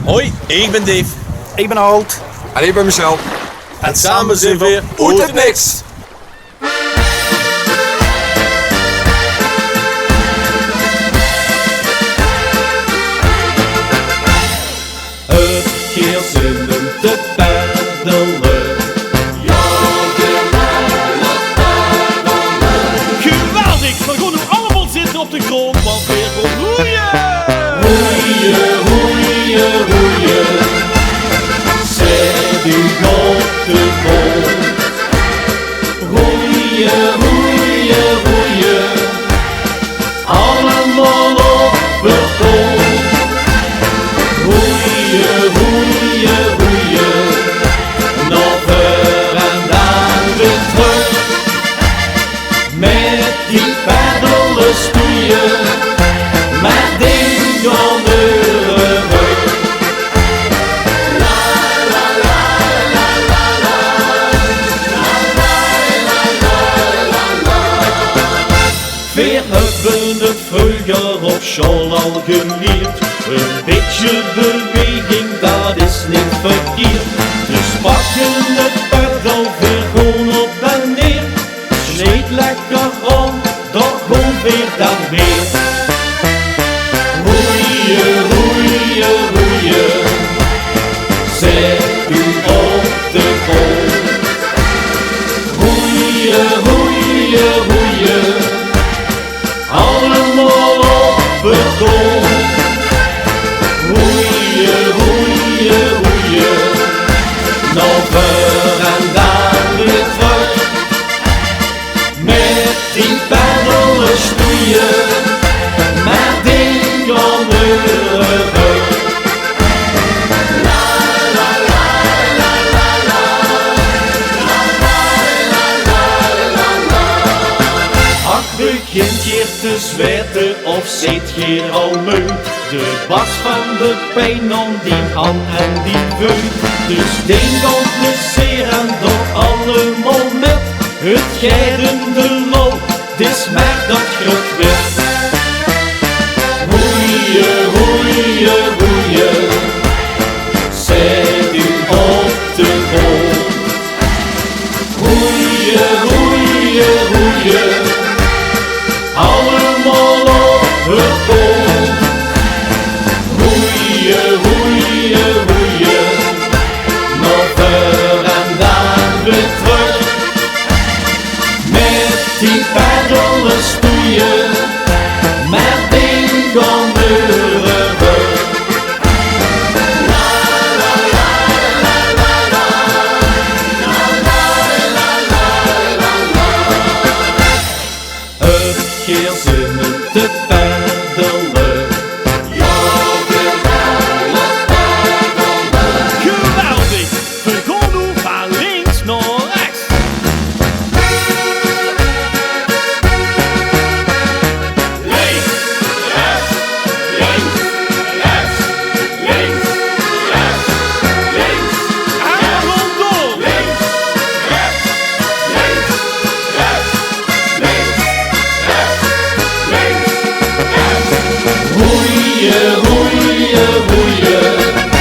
Hoi, ik ben Dave. Ik ben Alt. En ik ben Michel. En samen zijn we Oet het niks. Het keer zin om te peddelen. Ja, geweldig, we gaan nu allemaal zitten op de grond, want weer gewoon roeien. Roeien, roeien, roeien. Zet u op de grond. Roeien, roeien, roeien. Allemaal op de grond. Roeien, roeien, roeien. Nog ver en dan weer terug. Met die peddelen stoeien. Met ding aan de rug. La la la la la la. La la la la la la. Weer hebben het vroeger op school al geleerd. Een beetje beweging, dat is niet verkeerd. Dus pakken het peddel weer gewoon op en neer. Sneed lekker om, toch gewoon weer dan weer. Roeien, roeien, roeien. Zet u op de grond. Roeien, roeien, roeien. Allemaal op de grond. Roeien, roeien, roeien. Nog ver en dan weer terug. Met die peddelen stoeien. Met ding aan de rug. La la la la la la. La la la la la la. Ach, begint hier te zweten of zit hier al moe? De bas van de pijn om die hand en die veut. Dus denk om plezier en door allemaal met het geidende lol. Dis maar dat groot werd. Roeien, roeien, roeien. Zet u op de grond. Roeien, roeien, roeien. Allemaal op het grond. Roeien, roeien, roeien. Nog ver en dan weer terug. Met die peddelen stoeien. Met ding aan de rug. La la la la la la. La la la la la la. Het keer zin om te peddelen. Geweldig! We gaan nu van links naar rechts. Links, rechts, links, rechts, links, rechts, links. En rondom. Links, rechts, links, rechts, links, rechts, links, rechts. Roeien, roeien, roeien.